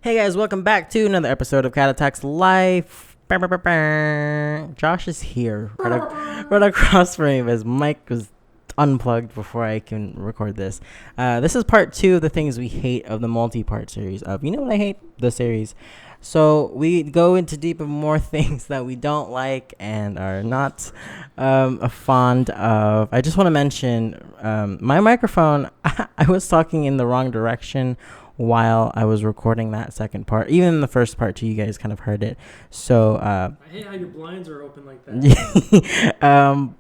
Hey guys, welcome back to another episode of Cat Attacks Life. Josh is here right across from me. His mic was unplugged before I can record this. This is part 2 of the things we hate of the multi-part series of You Know What I Hate? The series. So we go into deep of more things that we don't like and are not fond of. I just want to mention my microphone. I was talking in the wrong direction while I was recording that second part. Even in the first part too, you guys kind of heard it. So I hate how your blinds are open like that.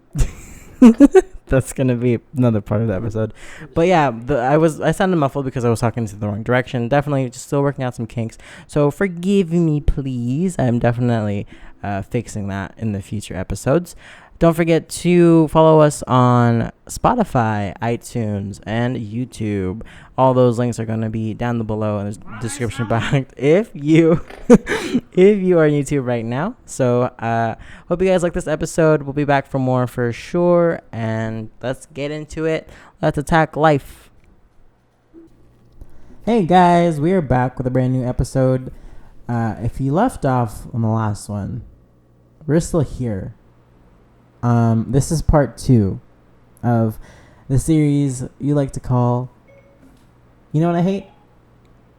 That's gonna be another part of the episode. But yeah, I sounded muffled because I was talking to the wrong direction. Definitely just still working out some kinks. So forgive me, please. I'm definitely fixing that in the future episodes. Don't forget to follow us on Spotify, iTunes, and YouTube. All those links are going to be down below in the description box if you are on YouTube right now. So hope you guys like this episode. We'll be back for more for sure. And let's get into it. Let's attack life. Hey guys, we are back with a brand new episode. If you left off on the last one, we're still here. This is part 2 of the series you like to call You Know What I Hate?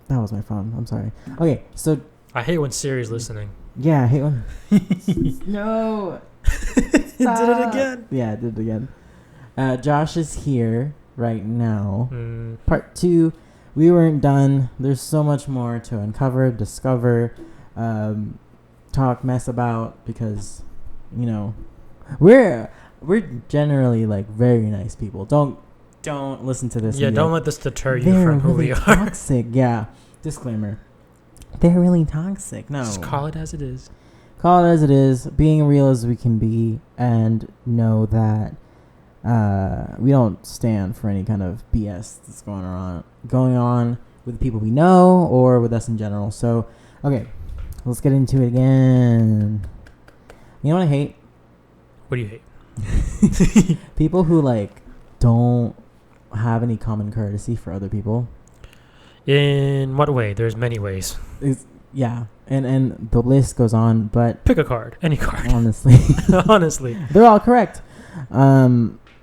That was my phone. I'm sorry. Okay, so I hate when Siri's listening. yeah, I hate when no. It did it again. Yeah, it did it again. Josh is here right now. Part 2. We weren't done. There's so much more to uncover, discover, talk mess about because, you know, we're generally like very nice people. Don't listen to this. Yeah, don't let this deter you from who really we are. Toxic. Yeah. Disclaimer. They're really toxic. No. Just call it as it is. Call it as it is. Being real as we can be, and know that we don't stand for any kind of BS that's going on with the people we know or with us in general. So, okay, let's get into it again. You know what I hate? What do you hate? People who like don't have any common courtesy for other people. In what way? There's many ways. Yeah, and the list goes on, but Pick a card. Any card. honestly, Honestly. they're all correct. I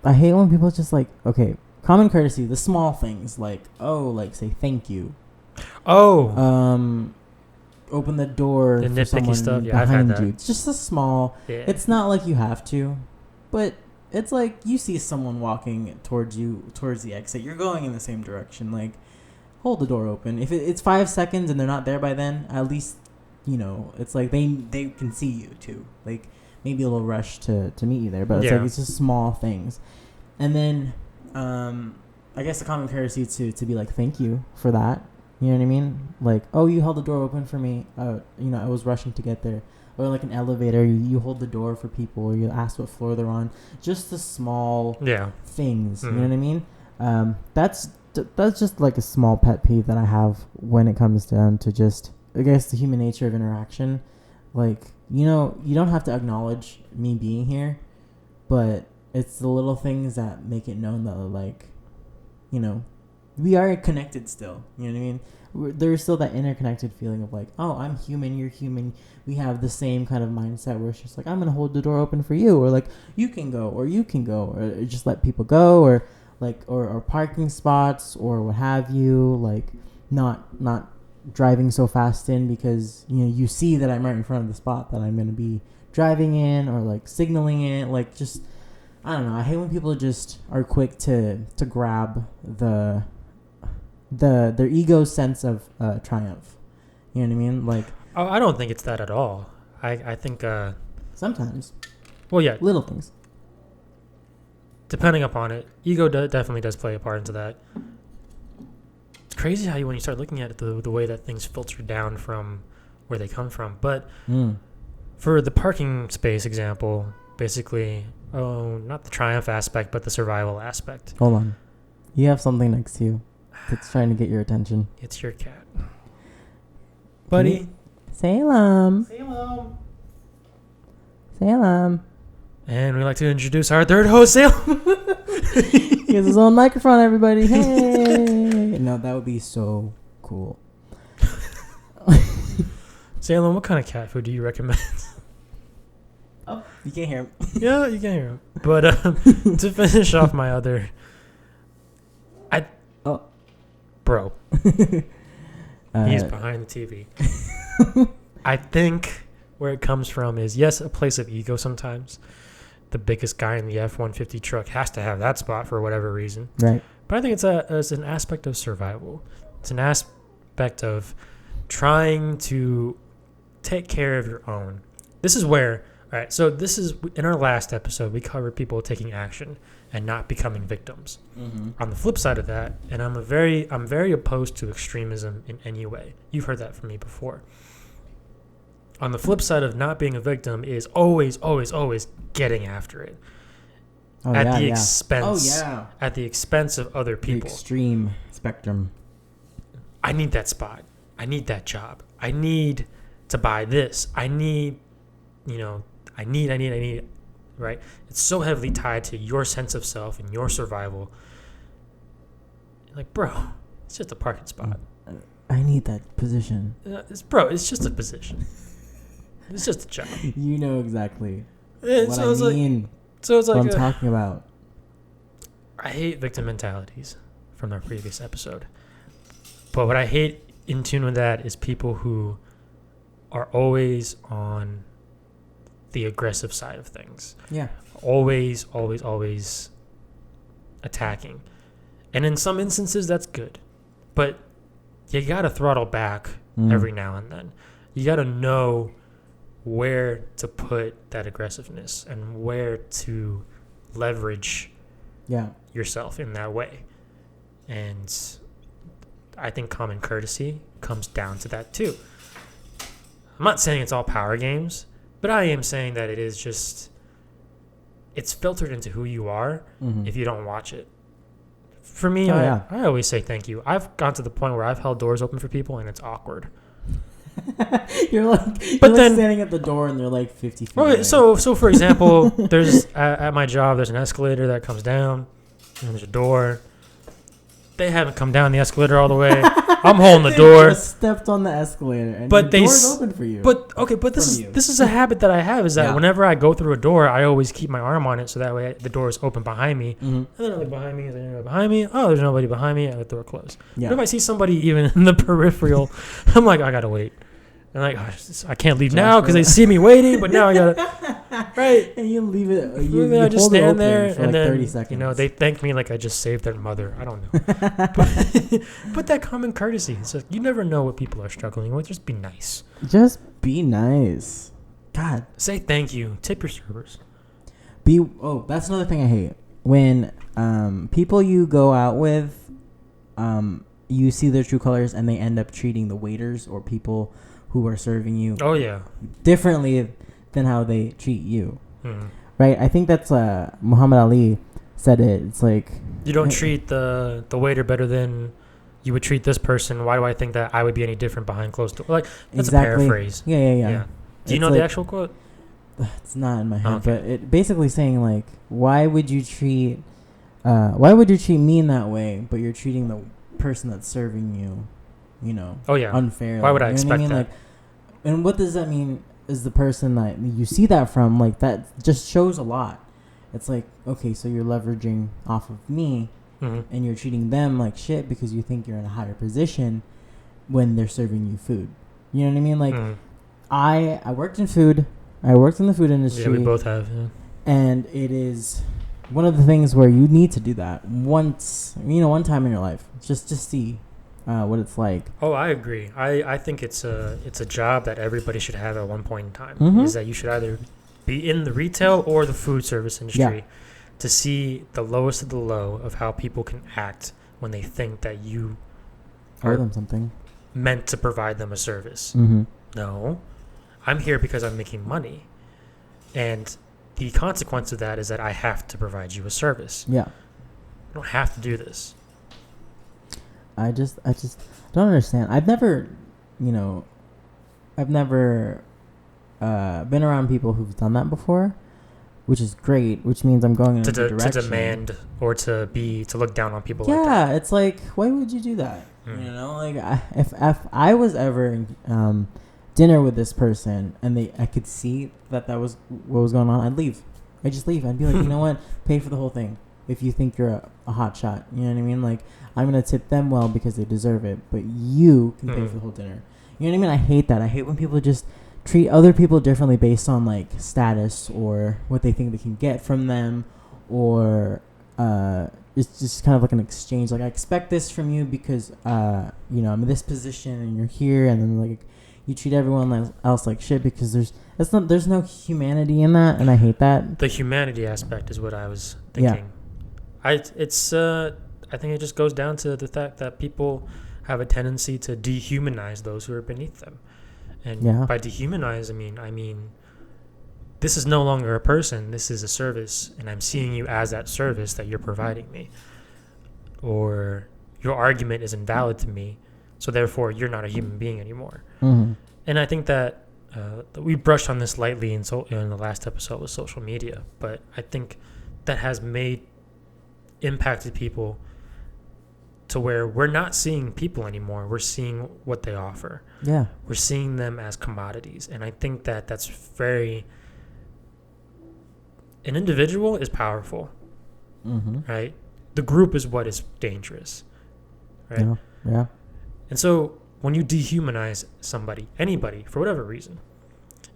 hate when people just like, okay, common courtesy, the small things like, oh, like say thank you. Oh. Open the door The for nitpicky someone stuff. Yeah, I've had behind that. you. It's just a small. Yeah. It's not like you have to, but it's like you see someone walking towards the exit. You're going in the same direction. Like, hold the door open. If it's 5 seconds and they're not there by then, at least, you know, it's like they can see you too. Like maybe a little rush to meet you there, but it's like it's just small things. And then I guess the common courtesy to be like thank you for that. You know what I mean? Like, oh, you held the door open for me. You know, I was rushing to get there. Or like an elevator, you hold the door for people, or you ask what floor they're on. Just the small things. You know what I mean? That's just like a small pet peeve that I have when it comes down to just, I guess, the human nature of interaction. Like, you know, you don't have to acknowledge me being here, but it's the little things that make it known that, like, you know, we are connected still. You know what I mean? There's still that interconnected feeling of like, oh, I'm human, you're human. We have the same kind of mindset where it's just like, I'm going to hold the door open for you. Or like, you can go, or you can go. Or just let people go. Or like, or parking spots or what have you. Like, not driving so fast in because, you know, you see that I'm right in front of the spot that I'm going to be driving in. Or like signaling it. Like, just, I don't know. I hate when people just are quick to grab their ego sense of triumph. You know what I mean? Like, Oh, I don't think it's that at all. I think sometimes. Well, yeah, Little things. depending upon it, ego definitely does play a part into that. It's crazy how when you start looking at it, the way that things filter down from where they come from. But for the parking space example, basically, not the triumph aspect, but the survival aspect. Hold on. You have something next to you that's trying to get your attention. It's your cat. Buddy. Salem. Salem. Salem. And we'd like to introduce our third host, Salem. He has his own microphone, everybody. Hey. No, that would be so cool. Salem, what kind of cat food do you recommend? Oh, you can't hear him. Yeah, you can hear him. But to finish off my other, bro, he's behind the TV. I think where it comes from is, yes, a place of ego sometimes. The biggest guy in the F-150 truck has to have that spot for whatever reason. Right. But I think it's an aspect of survival. It's an aspect of trying to take care of your own. This is where, all right, so this is, in our last episode, we covered people taking action and not becoming victims. Mm-hmm. On the flip side of that, and I'm very opposed to extremism in any way. You've heard that from me before. On the flip side of not being a victim is always getting after it. At the expense of other people. The extreme spectrum. I need that spot. I need that job. I need to buy this. I need, I need, right? It's so heavily tied to your sense of self and your survival. Like, bro, it's just a parking spot. I need that position. It's just a position. It's just a job. You know exactly what I mean. So it's like what I'm talking about. I hate victim mentalities from our previous episode. But what I hate in tune with that is people who are always on the aggressive side of things. Yeah. Always attacking. And in some instances, that's good. But you got to throttle back every now and then. You got to know where to put that aggressiveness and where to leverage yourself in that way. And I think common courtesy comes down to that too. I'm not saying it's all power games, but I am saying that it is just, it's filtered into who you are if you don't watch it. For me, I always say thank you. I've gone to the point where I've held doors open for people and it's awkward. You're standing at the door and they're like 50 feet away. So for example, there's at my job, there's an escalator that comes down and there's a door. They haven't come down the escalator all the way. I'm holding the door. Just stepped on the escalator and the door's open for you. But this is a habit that I have, is that whenever I go through a door, I always keep my arm on it so that way the door is open behind me. And then I look behind me, is there anybody behind me? Oh, there's nobody behind me. I let the door close. Yeah. But if I see somebody even in the peripheral, I'm like, I gotta wait. And like, I can't leave now because they see me waiting, but now I gotta, right? And you leave it. I just stand there, for and then 30 seconds. They thank me like I just saved their mother. I don't know, but that common courtesy. It's like, you never know what people are struggling with. Just be nice. Just be nice. God. Say thank you. Tip your servers. That's another thing I hate. When people you go out with, you see their true colors, and they end up treating the waiters or people who are serving you differently than how they treat you. Right? I think that's Muhammad Ali said it. It's like, you don't treat the waiter better than you would treat this person. Why do I think that I would be any different behind closed doors? Like, that's exactly. a paraphrase. Yeah. Do you know the actual quote? It's not in my head, but it basically saying like, why would you treat me in that way, but you're treating the person that's serving you, unfairly? Why would I expect that? Like, and what does that mean? Is the person that you see that from, like, that just shows a lot. It's like, okay, so you're leveraging off of me, and you're treating them like shit because you think you're in a higher position when they're serving you food. You know what I mean? Like, I worked in food. I worked in the food industry. Yeah, we both have. Yeah. And it is one of the things where you need to do that one time in your life. Just see what it's like. Oh, I agree. I think it's a job that everybody should have at one point in time. Is that you should either be in the retail or the food service industry to see the lowest of the low of how people can act when they think that you owe them something, meant to provide them a service. No, I'm here because I'm making money, and the consequence of that is that I have to provide you a service. I don't have to do this. I just don't understand. I've never been around people who've done that before, which is great, which means I'm going in a good direction. To demand or to look down on people like that. Yeah, it's like, why would you do that? Like, if I was ever dinner with this person and I could see that was what was going on, I'd leave. I'd just leave. I'd be like, you know what? Pay for the whole thing if you think you're a hot shot. You know what I mean? Like, I'm going to tip them well because they deserve it, but you can pay for the whole dinner. You know what I mean? I hate that. I hate when people just treat other people differently based on, like, status or what they think they can get from them, or it's just kind of like an exchange. Like, I expect this from you because, I'm in this position and you're here, and then, like, you treat everyone else like shit because there's no humanity in that, and I hate that. The humanity aspect is what I was thinking. Yeah. I think it just goes down to the fact that people have a tendency to dehumanize those who are beneath them. And by dehumanize, I mean this is no longer a person, this is a service, and I'm seeing you as that service that you're providing me. Or your argument is invalid to me, so therefore you're not a human being anymore. Mm-hmm. And I think that we brushed on this lightly in the last episode with social media, but I think that has impacted people to where we're not seeing people anymore. We're seeing what they offer. Yeah. We're seeing them as commodities. And I think that that's very... An individual is powerful, right? The group is what is dangerous, right? Yeah. And so when you dehumanize somebody, anybody, for whatever reason,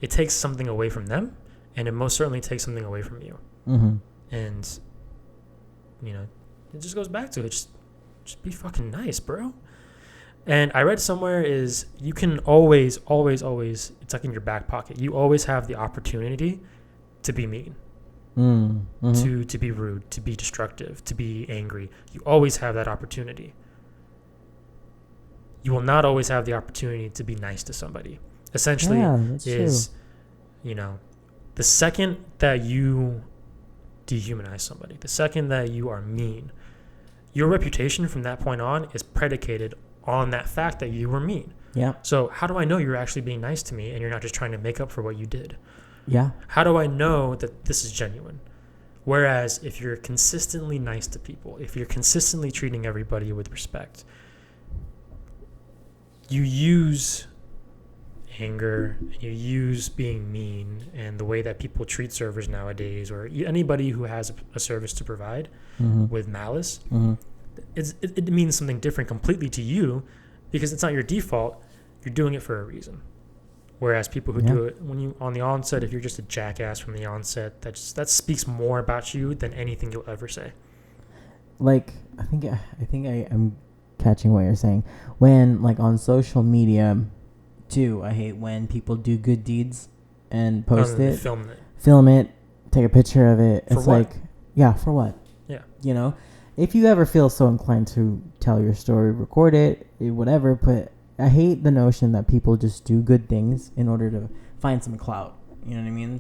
it takes something away from them, and it most certainly takes something away from you. Mm-hmm. And, it just goes back to it. Just be fucking nice, bro. And I read somewhere is you can always, it's like in your back pocket. You always have the opportunity to be mean, to be rude, to be destructive, to be angry. You always have that opportunity. You will not always have the opportunity to be nice to somebody. Essentially, the second that you dehumanize somebody, the second that you are mean, your reputation from that point on is predicated on that fact that you were mean. Yeah. So how do I know you're actually being nice to me and you're not just trying to make up for what you did? Yeah. How do I know that this is genuine? Whereas if you're consistently nice to people, if you're consistently treating everybody with respect, you use anger, you use being mean, and the way that people treat servers nowadays, or anybody who has a service to provide with malice, it means something different completely to you because it's not your default. You're doing it for a reason. Whereas people who do it when you on the onset, if you're just a jackass from the onset, that speaks more about you than anything you'll ever say. Like I think I'm catching what you're saying. When like on social media, too, I hate when people do good deeds and post it, film it, take a picture of it. It's like, for what? Yeah. If you ever feel so inclined to tell your story, record it, whatever. But I hate the notion that people just do good things in order to find some clout. You know what I mean?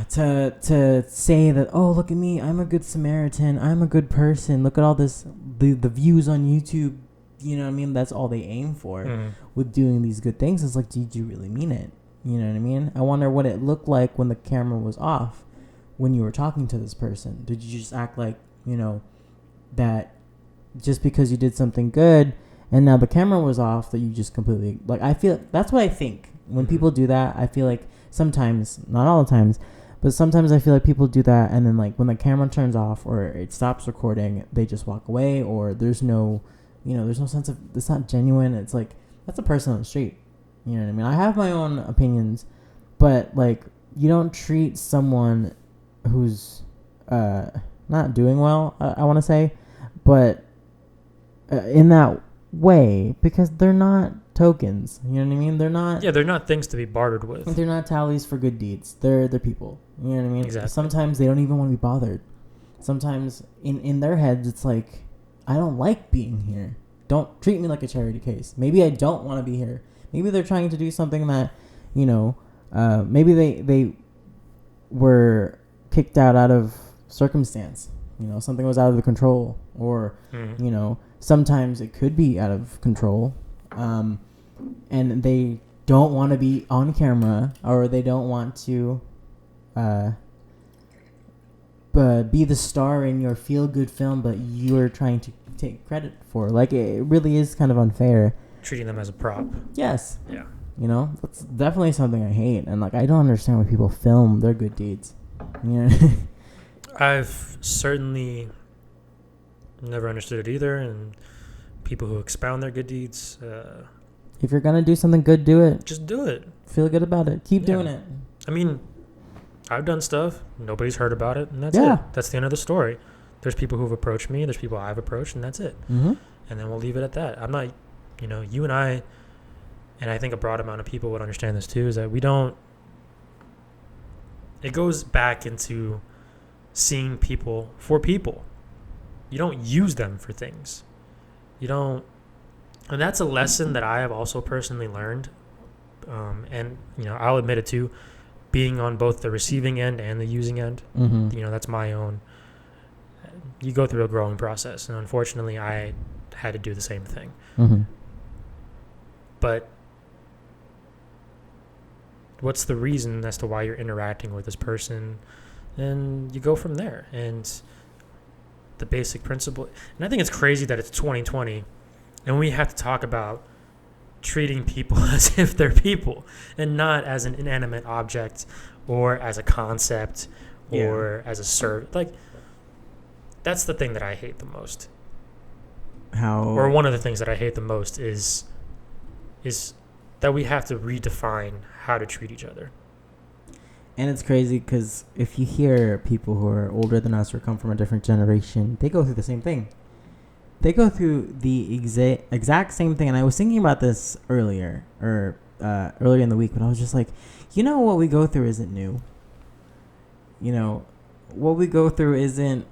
To say that, oh, look at me, I'm a good Samaritan, I'm a good person. Look at all this, the views on YouTube. You know what I mean? That's all they aim for with doing these good things. It's like, did you really mean it? You know what I mean? I wonder what it looked like when the camera was off, when you were talking to this person. Did you just act like, that just because you did something good and now the camera was off, that you just completely, like, I feel, that's what I think. When people do that, I feel like sometimes, not all the times, but sometimes I feel like people do that, and then, like, when the camera turns off or it stops recording, they just walk away, or there's no sense of, it's not genuine. It's like, that's a person on the street. You know what I mean? I have my own opinions, but, like, you don't treat someone who's not doing well, I want to say, but in that way, because they're not tokens. You know what I mean? They're not... Yeah, they're not things to be bartered with. They're not tallies for good deeds. They're people. You know what I mean? Exactly. Sometimes they don't even want to be bothered. Sometimes in their heads, it's like, I don't like being here. Don't treat me like a charity case. Maybe I don't want to be here. Maybe they're trying to do something that, maybe they were kicked out of circumstance. Something was out of the control, or, sometimes it could be out of control. And they don't want to be on camera, or they don't want to be the star in your feel-good film, but you're trying to take credit for. Like, it really is kind of unfair. Treating them as a prop. Yes. Yeah. You know, that's definitely something I hate, and like I don't understand why people film their good deeds. You know? I've certainly never understood it either, and people who expound their good deeds, if you're gonna do something good, do it. just do it. Feel good about it. Keep doing it. I mean, I've done stuff, nobody's heard about it, and that's Yeah. it. That's the end of the story. There's people who've approached me, there's people I've approached, and that's it. Mm-hmm. And then we'll leave it at that. I'm not, you and I think a broad amount of people would understand this too, is that we don't, it goes back into seeing people for people. You don't use them for things. You don't, and that's a lesson that I have also personally learned. And, I'll admit it too, being on both the receiving end and the using end, that's my own. You go through a growing process, and unfortunately, I had to do the same thing. Mm-hmm. But what's the reason as to why you're interacting with this person? And you go from there. And the basic principle, and I think it's crazy that it's 2020, and we have to talk about treating people as if they're people and not as an inanimate object or as a concept or as a service. Like, that's the thing that I hate the most. Or one of the things that I hate the most is that we have to redefine how to treat each other. And it's crazy because if you hear people who are older than us or come from a different generation, they go through the same thing. They go through the exact same thing. And I was thinking about this earlier in the week, but I was just like, what we go through isn't new. What we go through isn't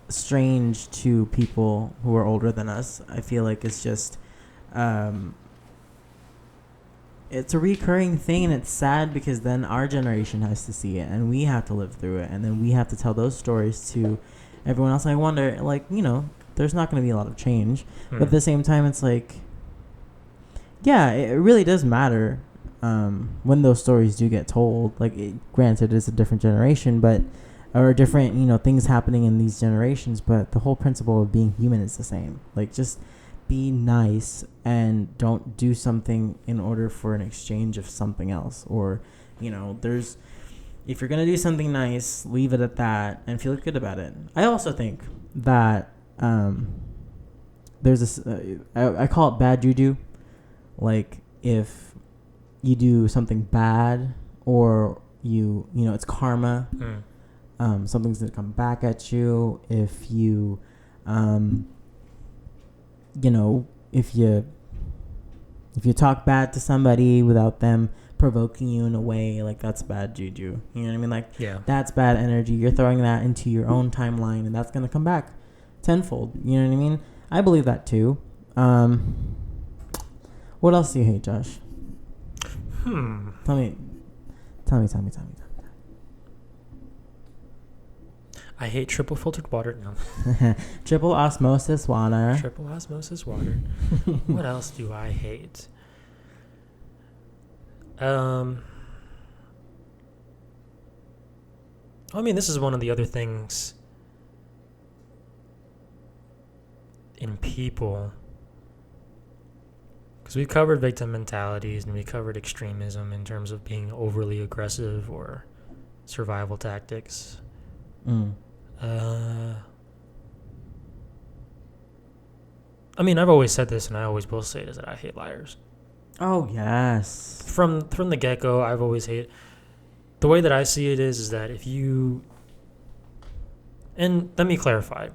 strange to people who are older than us. I feel like it's just it's a recurring thing, and it's sad because then our generation has to see it and we have to live through it, and then we have to tell those stories to everyone else. And I wonder, there's not going to be a lot of change, but at the same time, it's like, yeah, it really does matter when those stories do get told. Like, granted, it's a different generation, or different, things happening in these generations, but the whole principle of being human is the same. Like, just be nice and don't do something in order for an exchange of something else. Or, if you're going to do something nice, leave it at that and feel good about it. I also think that there's this, I call it bad juju. Like, if you do something bad or it's karma, something's going to come back at you. If you, if you talk bad to somebody without them provoking you in a way, like, that's bad juju. You know what I mean? Like, that's bad energy. You're throwing that into your own timeline, and that's gonna come back tenfold. You know what I mean? I believe that too. What else do you hate, Josh? Tell me. I hate triple filtered water now. Triple osmosis water. Triple osmosis water. What else do I hate? This is one of the other things in people, because we covered victim mentalities and we covered extremism in terms of being overly aggressive or survival tactics. I've always said this, and I always will say this, that I hate liars. Oh, yes. From the get-go, I've always hated. The way that I see it is that if you... And let me clarify.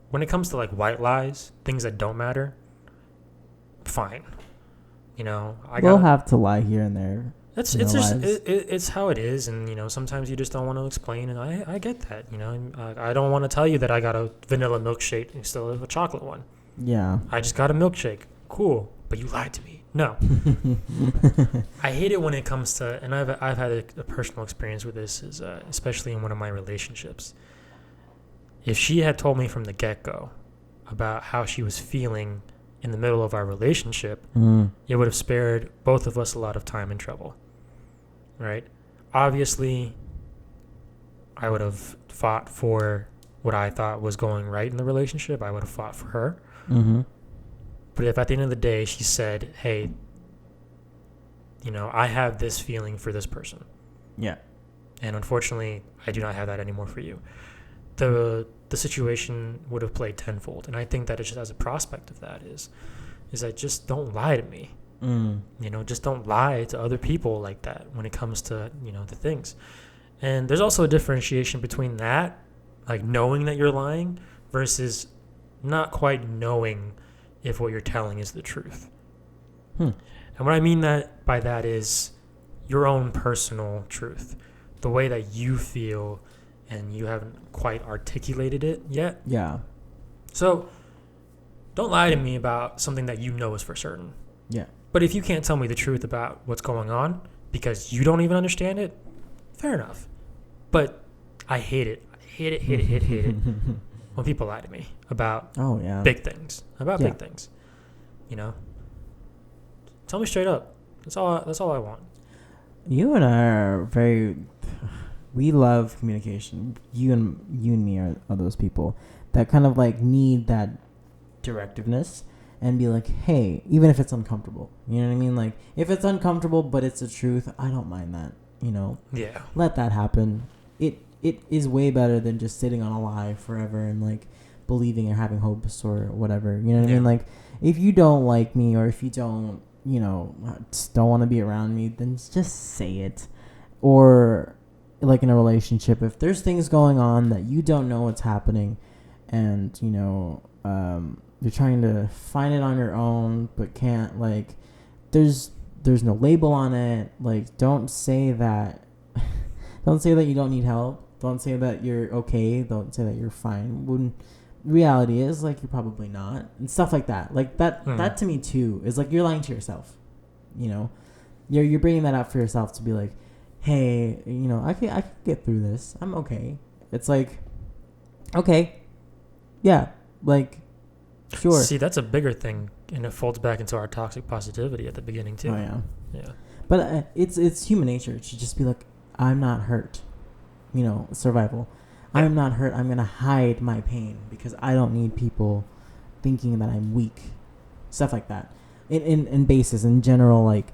When it comes to, like, white lies, things that don't matter, fine. We'll have to lie here and there. It's how it is, and sometimes you just don't want to explain, and I get that. I don't want to tell you that I got a vanilla milkshake instead of a chocolate one. Yeah. I just got a milkshake. Cool, but you lied to me. No. I hate it when it comes to, and I've had a personal experience with this, is especially in one of my relationships. If she had told me from the get-go about how she was feeling in the middle of our relationship, it would have spared both of us a lot of time and trouble. Right? Obviously, I would have fought for what I thought was going right in the relationship. I would have fought for her. But if at the end of the day she said, hey, I have this feeling for this person. Yeah. And unfortunately, I do not have that anymore for you. The situation would have played tenfold. And I think that it's just as a prospect of that is that just don't lie to me. Just don't lie to other people like that when it comes to, the things. And there's also a differentiation between that, like knowing that you're lying, versus not quite knowing if what you're telling is the truth. And what I mean by that is your own personal truth, the way that you feel, and you haven't quite articulated it yet. Yeah. So don't lie to me about something that you know is for certain. Yeah. But if you can't tell me the truth about what's going on because you don't even understand it, fair enough. But I hate it. I hate it when people lie to me about big things. Big things. Tell me straight up. That's all I want. You and I are we love communication. You and me are those people that kind of like need that directiveness and be like, hey, even if it's uncomfortable, you know what I mean? Like if it's uncomfortable, but it's the truth, I don't mind that, Yeah. Let that happen. It is way better than just sitting on a lie forever and like believing or having hopes or whatever, you know what I mean? Like if you don't like me or if you don't, just don't want to be around me, then just say it. Or like in a relationship, if there's things going on that you don't know what's happening and you're trying to find it on your own but can't, like there's no label on it, like don't say that you don't need help, don't say that you're okay, don't say that you're fine when reality is like you're probably not, and stuff like that. Like that to me too is like you're lying to yourself. You're bringing that up for yourself to be like, hey, I can get through this, I'm okay. It's like, okay, yeah, like sure. See, that's a bigger thing, and it folds back into our toxic positivity at the beginning too. Oh yeah. But it's human nature to just be like, I'm not hurt, survival. Yeah. I'm not hurt. I'm going to hide my pain because I don't need people thinking that I'm weak. Stuff like that. In basis, in general, like,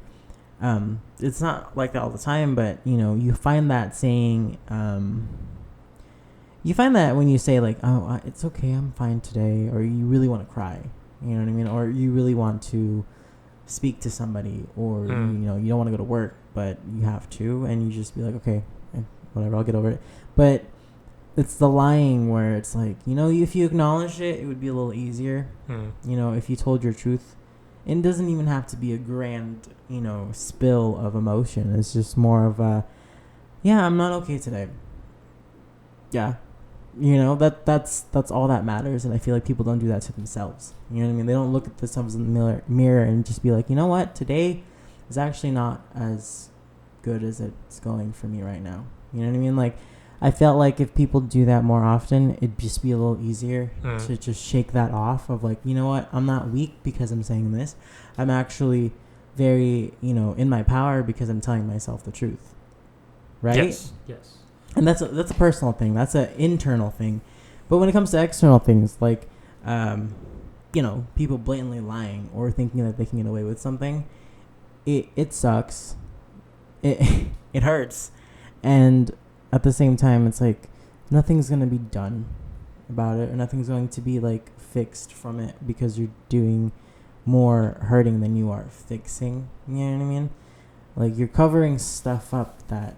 it's not like that all the time, but, you find that saying, you find that when you say, like, oh, it's okay, I'm fine today, or you really want to cry, you know what I mean? Or you really want to speak to somebody, or, you don't want to go to work, but you have to, and you just be like, okay, whatever, I'll get over it. But it's the lying where it's like, if you acknowledge it, it would be a little easier. If you told your truth, it doesn't even have to be a grand, spill of emotion. It's just more of a, yeah, I'm not okay today. Yeah. That's all that matters. And I feel like people don't do that to themselves. You know what I mean? They don't look at themselves in the mirror and just be like, you know what? Today is actually not as good as it's going for me right now. You know what I mean? Like, I felt like if people do that more often, it'd just be a little easier to just shake that off of like, you know what? I'm not weak because I'm saying this. I'm actually very, in my power because I'm telling myself the truth. Right? Yes. And that's a personal thing. That's an internal thing. But when it comes to external things, like, people blatantly lying or thinking that they can get away with something, it sucks. It hurts. And at the same time, it's like nothing's going to be done about it, or nothing's going to be like fixed from it because you're doing more hurting than you are fixing. You know what I mean? Like you're covering stuff up that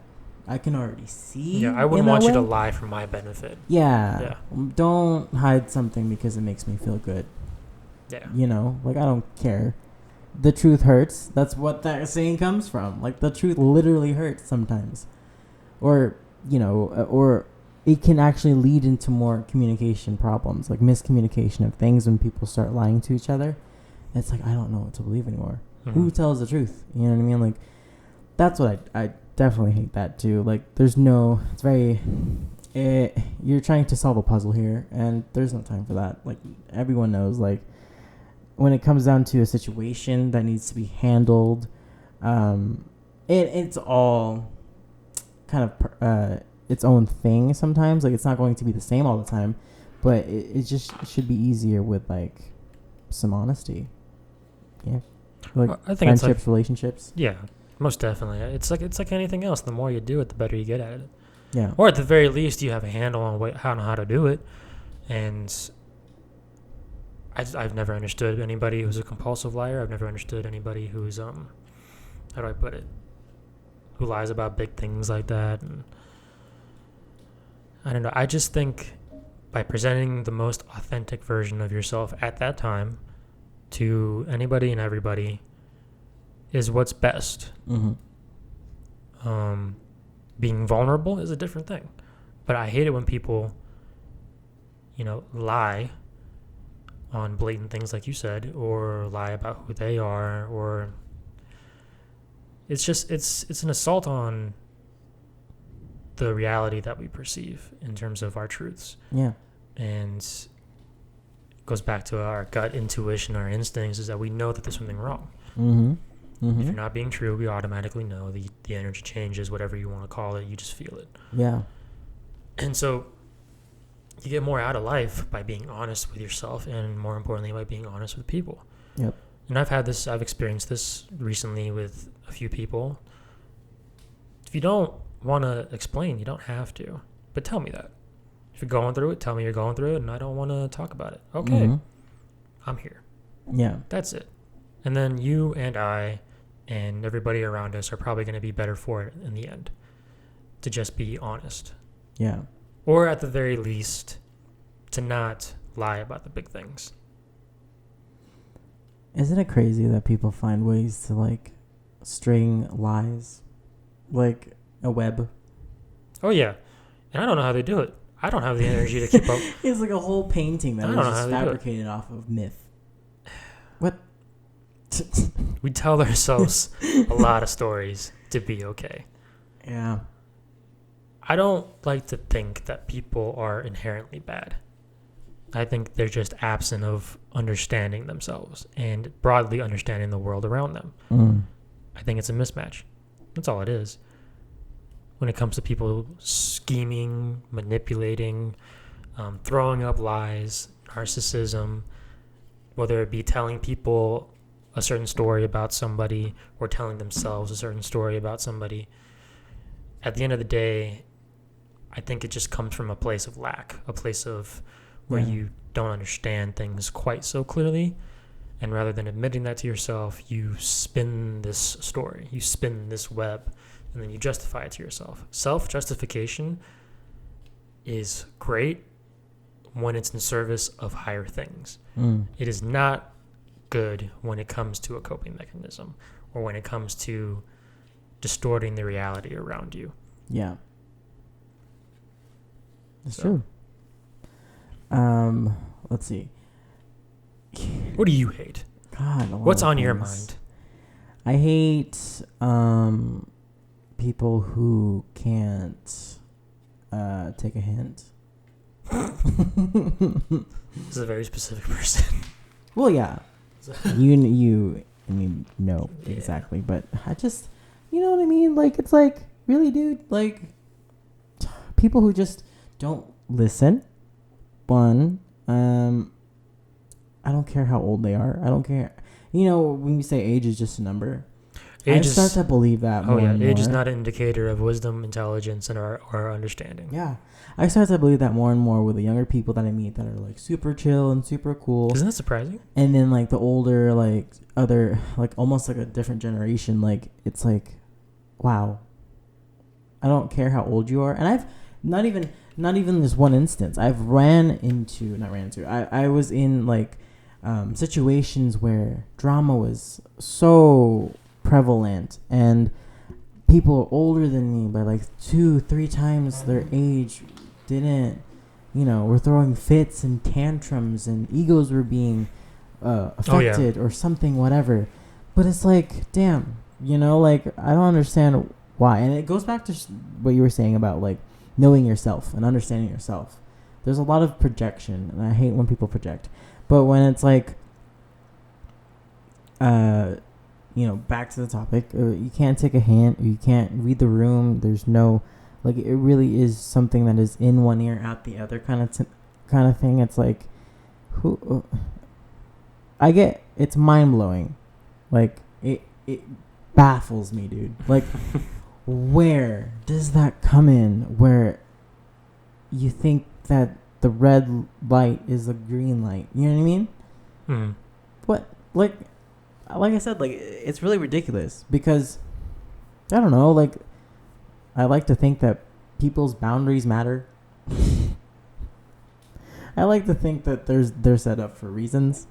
I can already see. Yeah, I wouldn't want you to lie for my benefit. Yeah. Don't hide something because it makes me feel good. Yeah. Like I don't care. The truth hurts. That's what that saying comes from. Like the truth literally hurts sometimes. Or it can actually lead into more communication problems, like miscommunication of things when people start lying to each other. It's like, I don't know what to believe anymore. Who tells the truth? You know what I mean? Like, that's what I definitely hate that too. Like, you're trying to solve a puzzle here, and there's no time for that. Like, everyone knows, like, when it comes down to a situation that needs to be handled, it's all kind of its own thing sometimes. Like, it's not going to be the same all the time, but it just should be easier with like some honesty. Yeah. Like I think it's like, friendships, relationships. yeah, most definitely. It's like anything else. The more you do it, the better you get at it. Yeah. Or at the very least, you have a handle on how to do it. And I've never understood anybody who's a compulsive liar. I've never understood anybody who's how do I put it? Who lies about big things like that. And I don't know. I just think by presenting the most authentic version of yourself at that time to anybody and everybody is what's best. Being vulnerable is a different thing, but I hate it when people, lie on blatant things like you said, or lie about who they are, or it's an assault on the reality that we perceive in terms of our truths. Yeah. And it goes back to our gut intuition, our instincts, is that we know that there's something wrong. If you're not being true, we automatically know the energy changes, whatever you want to call it. You just feel it. Yeah. And so you get more out of life by being honest with yourself, and more importantly, by being honest with people. Yep. And I've experienced this recently with a few people. If you don't want to explain, you don't have to. But tell me that. If you're going through it, tell me you're going through it, and I don't want to talk about it. Okay. I'm here. Yeah. That's it. And then you and I and everybody around us are probably going to be better for it in the end. To just be honest. Yeah. Or at the very least, to not lie about the big things. Isn't it crazy that people find ways to like string lies like a web? Oh yeah. And I don't know how they do it. I don't have the energy to keep up. It's like a whole painting that I is don't know just how they do it. fabricated off of myth. What? We tell ourselves a lot of stories to be okay. Yeah. I don't like to think that people are inherently bad. I think they're just absent of understanding themselves and broadly understanding the world around them. I think it's a mismatch. That's all it is. When it comes to people scheming, manipulating, throwing up lies, narcissism, whether it be telling people a certain story about somebody or telling themselves a certain story about somebody, at the end of the day, I think it just comes from a place of lack, a place of where you don't understand things quite so clearly. And rather than admitting that to yourself, you spin this story, you spin this web, and then you justify it to yourself. Self-justification is great when it's in service of higher things. It is not good when it comes to a coping mechanism or when it comes to distorting the reality around you. Yeah. That's true. Let's see. What do you hate? God, what's on your mind? I hate people who can't take a hint. This is a very specific person. Well, yeah. you I mean, no, exactly. But I just, you know what I mean? Like, it's like, really, dude? Like, people who just don't listen. One, I don't care how old they are. I don't care. You know, when you say age is just a number, I start to believe that more and more. Age is not an indicator of wisdom, intelligence, and our understanding. Yeah. I start to believe that more and more with the younger people that I meet that are, like, super chill and super cool. Isn't that surprising? And then, like, the older, like, other, like, almost like a different generation, like, it's like, wow. I don't care how old you are. And I've not even this one instance. I was in, like, situations where drama was so prevalent and people older than me by like 2-3 times their age were throwing fits and tantrums and egos were being affected or something, whatever. But it's like, damn, like, I don't understand why. And it goes back to what you were saying about, like, knowing yourself and understanding yourself. There's a lot of projection, and I hate when people project. But when it's like, back to the topic, you can't take a hint, you can't read the room, there's no, like, it really is something that is in one ear, out the other kind of thing. It's like, I get, it's mind-blowing Like, it baffles me, dude. Like, where does that come in where you think that the red light is the green light? You know what I mean? Mm. What? Like I said, like, it's really ridiculous because, I don't know, like, I like to think that people's boundaries matter. I like to think that they're set up for reasons.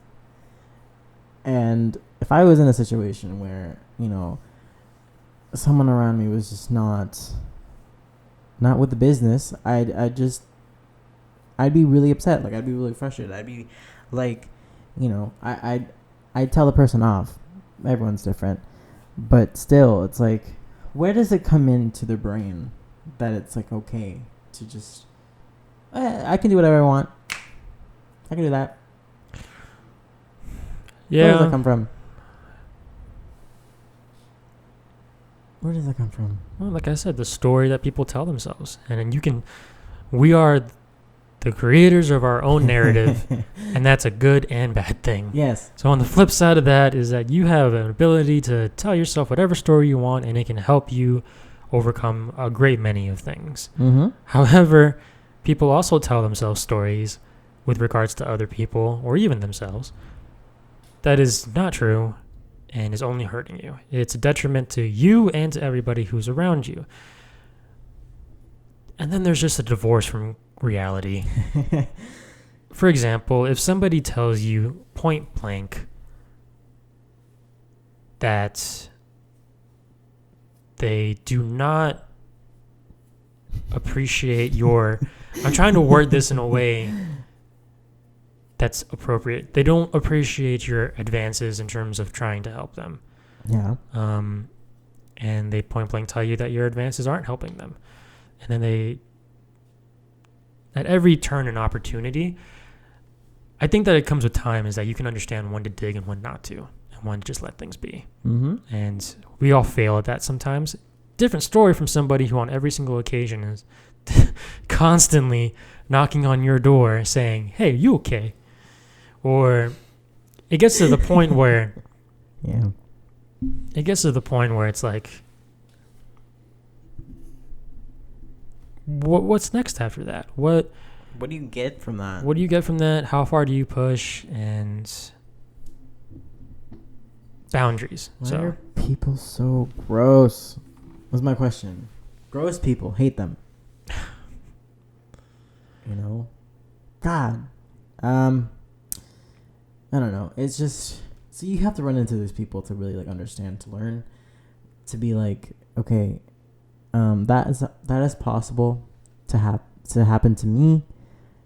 And if I was in a situation where, you know, someone around me was just not with the business, I'd be really upset. Like, I'd be really frustrated. I'd be like, you know, I'd tell the person off. Everyone's different, but still, it's like, where does it come into their brain that it's like okay to just I can do whatever I want. I can do that. Yeah. Where does that come from? Where does that come from? Well, like I said, the story that people tell themselves. And then we are the creators of our own narrative, and that's a good and bad thing. Yes. So on the flip side of that is that you have an ability to tell yourself whatever story you want, and it can help you overcome a great many of things. Mm-hmm. However, people also tell themselves stories with regards to other people, or even themselves, that is not true and is only hurting you. It's a detriment to you and to everybody who's around you. And then there's just a divorce from reality. For example, if somebody tells you point blank that they do not appreciate your... I'm trying to word this in a way that's appropriate. They don't appreciate your advances in terms of trying to help them. Yeah. And they point blank tell you that your advances aren't helping them. And then they, at every turn and opportunity, I think that it comes with time, is that you can understand when to dig and when not to, and when to just let things be. Mm-hmm. And we all fail at that sometimes. Different story from somebody who on every single occasion is constantly knocking on your door saying, hey, are you okay? Or it gets to the point where... Yeah. It gets to the point where it's like, what's next after that? What do you get from that? What do you get from that? How far do you push? And boundaries. Why are people so gross? That's my question. Gross people. Hate them. You know? God. I don't know. It's just... So you have to run into these people to really, like, understand, to learn, to be like, okay, that is possible to happen to me,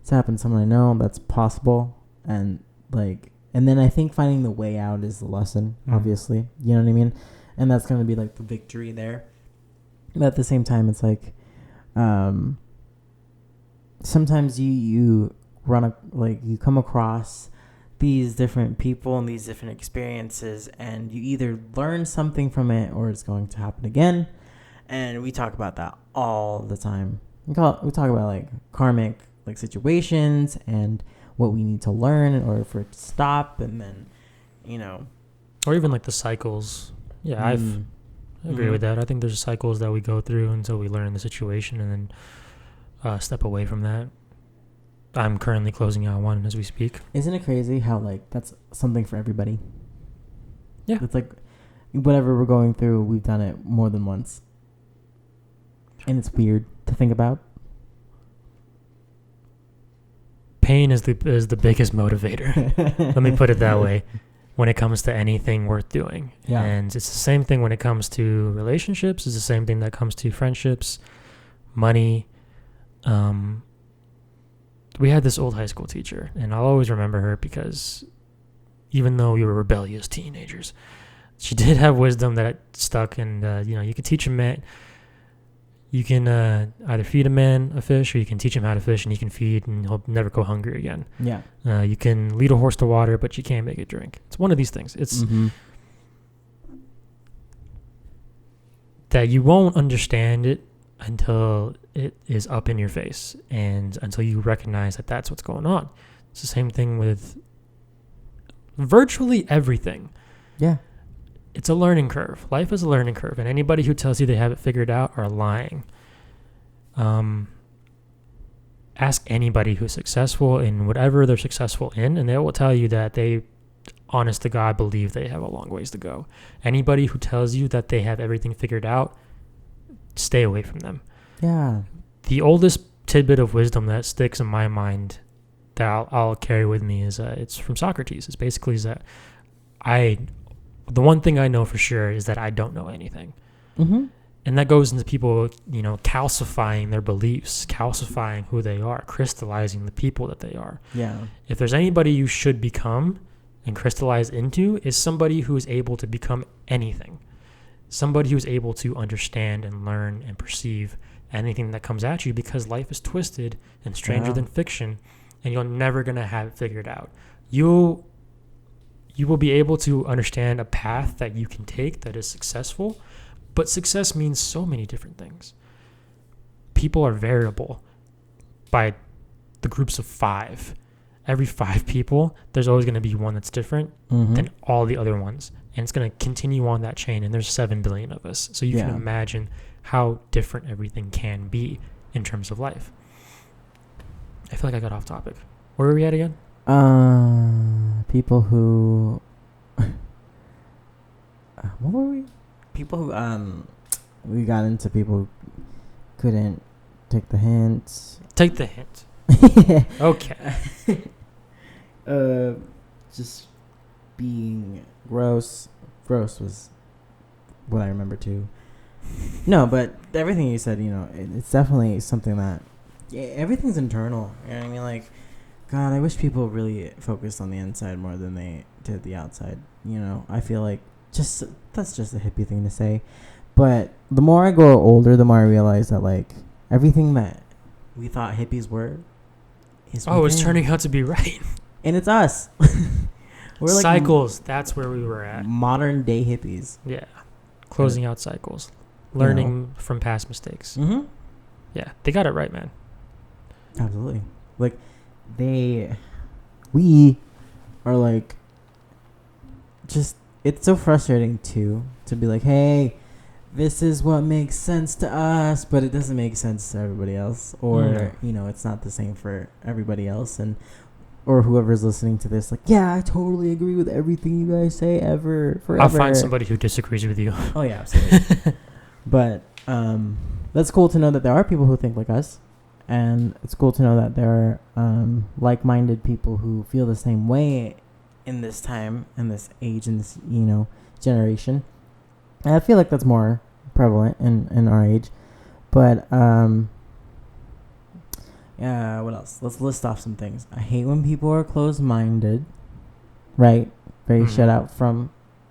to happen to someone I know. That's possible, and like, and then I think finding the way out is the lesson. Obviously, you know what I mean, and that's gonna be like the victory there. But at the same time, it's like, sometimes you come across these different people and these different experiences, and you either learn something from it or it's going to happen again. And we talk about that all the time. We talk about like karmic like situations and what we need to learn in order for it to stop, and then, you know, or even like the cycles. Yeah, I agree with that. I think there's cycles that we go through until we learn the situation and then step away from that. I'm currently closing out one as we speak. Isn't it crazy how, like, that's something for everybody? Yeah. It's like, whatever we're going through, we've done it more than once. And it's weird to think about. Pain is the biggest motivator. Let me put it that way. When it comes to anything worth doing. Yeah. And it's the same thing when it comes to relationships. It's the same thing that comes to friendships, money. We had this old high school teacher, and I'll always remember her because even though we were rebellious teenagers, she did have wisdom that stuck. And you can teach a man, you can either feed a man a fish, or you can teach him how to fish, and he can feed, and he'll never go hungry again. Yeah. You can lead a horse to water, but you can't make it drink. It's one of these things. It's that you won't understand it until it is up in your face, and until you recognize that that's what's going on. It's the same thing with virtually everything. Yeah. it's a learning curve. Life is a learning curve, and anybody who tells you they have it figured out are lying. Ask anybody who's successful in whatever they're successful in, and they will tell you that they, honest to God, believe they have a long ways to go. Anybody who tells you that they have everything figured out, stay away from them. Yeah. The oldest tidbit of wisdom that sticks in my mind that I'll carry with me is it's from Socrates. It's basically is that the one thing I know for sure is that I don't know anything. Mm-hmm. And that goes into people, calcifying their beliefs, calcifying who they are, crystallizing the people that they are. Yeah. If there's anybody you should become and crystallize into, is somebody who is able to become anything. Somebody who's able to understand and learn and perceive anything that comes at you, because life is twisted and stranger than fiction, and you're never going to have it figured out. You will be able to understand a path that you can take that is successful, but success means so many different things. People are variable by the groups of 5. Every 5 people, there's always going to be one that's different than all the other ones. And it's going to continue on that chain. And there's 7 billion of us. So you can imagine how different everything can be in terms of life. I feel like I got off topic. Where were we at again? People who... what were we? People who... we got into people who couldn't take the hints. Take the hint. Okay. Just being gross. Gross was what I remember too. No, but everything you said, it's definitely something that everything's internal. You know what I mean? Like, God, I wish people really focused on the inside more than they did the outside. I feel like that's just a hippie thing to say. But the more I grow older, the more I realize that like everything that we thought hippies were is it's turning out to be right. And it's us. We're like cycles. That's where we were at. Modern day hippies. Yeah. Closing out cycles. Learning from past mistakes. Mm-hmm. Yeah. They got it right, man. Absolutely. Like, we are like, just, it's so frustrating too, to be like, hey, this is what makes sense to us, but it doesn't make sense to everybody else. Or, it's not the same for everybody else. Or whoever's listening to this, like, yeah, I totally agree with everything you guys say forever. I'll find somebody who disagrees with you. Oh, yeah, absolutely. But that's cool to know that there are people who think like us. And it's cool to know that there are like-minded people who feel the same way in this time, in this age, in this, generation. And I feel like that's more prevalent in our age. But, yeah, what else? Let's list off some things. I hate when people are closed-minded, right? Very shut out from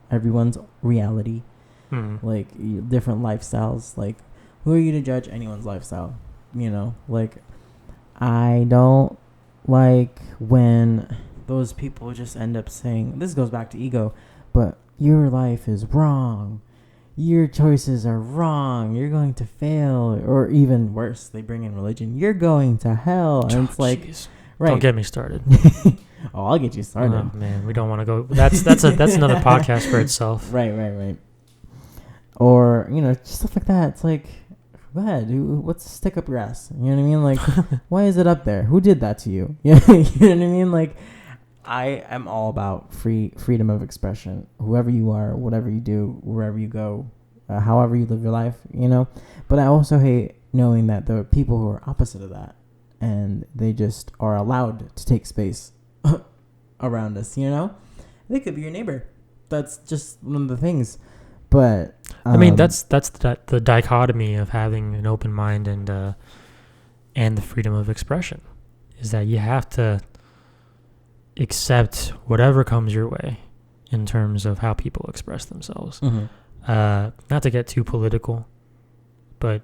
everyone's reality. Like, different lifestyles. Like, who are you to judge anyone's lifestyle? Like, I don't like when those people just end up saying, this goes back to ego, but your life is wrong. Your choices are wrong. You're going to fail. Or even worse, they bring in religion. You're going to hell. And it's like, right. Don't get me started. Oh, I'll get you started. Oh, man, we don't want to go. That's another podcast for itself. Right. Or, just stuff like that. It's like, go ahead. What's stick up your ass? You know what I mean? Like, why is it up there? Who did that to you? You know what I mean? Like, I am all about freedom of expression. Whoever you are, whatever you do, wherever you go, however you live your life, But I also hate knowing that there are people who are opposite of that, and they just are allowed to take space around us, They could be your neighbor. That's just one of the things. But I mean, that's the dichotomy of having an open mind and the freedom of expression, is that you have to accept whatever comes your way in terms of how people express themselves. Not to get too political, but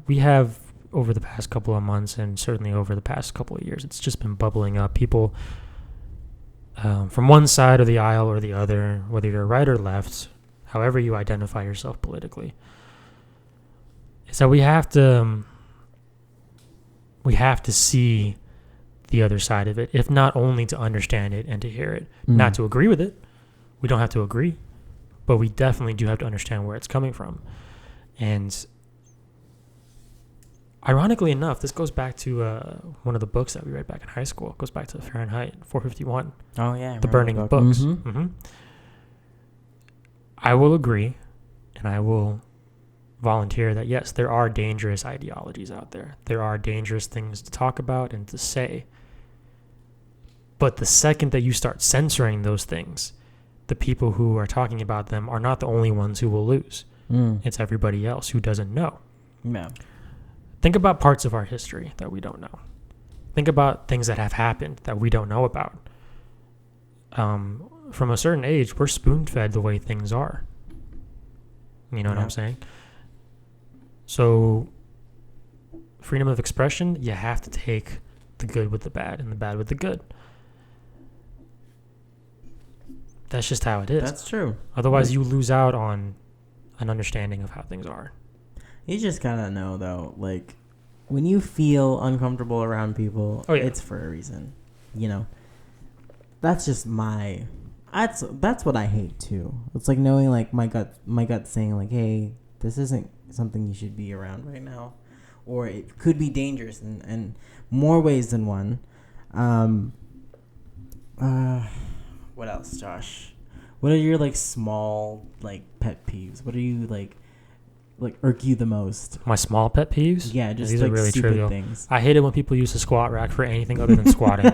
we have, over the past couple of months and certainly over the past couple of years, it's just been bubbling up. People from one side of the aisle or the other, whether you're right or left, however you identify yourself politically, so we have to see the other side of it, if not only to understand it and to hear it, not to agree with it. We don't have to agree, but we definitely do have to understand where it's coming from. And ironically enough, this goes back to one of the books that we read back in high school. It goes back to Fahrenheit 451. Oh, yeah. The Burning of Books. Mm-hmm. Mm-hmm. I will agree, and I will volunteer that, yes, there are dangerous ideologies out there. There are dangerous things to talk about and to say. But the second that you start censoring those things, the people who are talking about them are not the only ones who will lose. It's everybody else who doesn't know. Yeah. Think about parts of our history that we don't know. Think about things that have happened that we don't know about. From a certain age, we're spoon-fed the way things are. You know what I'm saying? So, freedom of expression, you have to take the good with the bad and the bad with the good. That's just how it is. That's true. Otherwise, you lose out on an understanding of how things are. You just gotta know, though, like, when you feel uncomfortable around people, it's for a reason. You know? That's just my... That's what I hate, too. It's like knowing, like, my gut saying, like, hey, this isn't something you should be around right now. Or it could be dangerous in more ways than one. What else, Josh? What are your, like, small, like, pet peeves? What are you, like irk you the most? My small pet peeves? Yeah, just these like are really stupid trivial things. I hate it when people use the squat rack for anything other than squatting.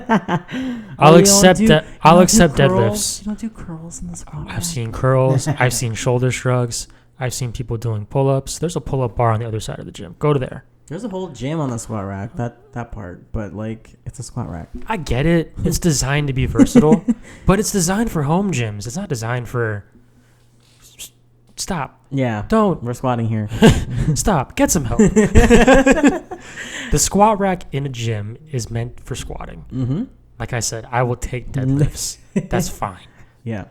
I'll accept deadlifts. You don't do curls in the squat rack? I've seen curls. I've seen shoulder shrugs. I've seen people doing pull-ups. There's a pull-up bar on the other side of the gym. Go to there. There's a whole gym on the squat rack. That part, but like it's a squat rack. I get it. It's designed to be versatile, but it's designed for home gyms. It's not designed for. Stop. Yeah. Don't. We're squatting here. Stop. Get some help. The squat rack in a gym is meant for squatting. Mm-hmm. Like I said, I will take deadlifts. That's fine. Yeah.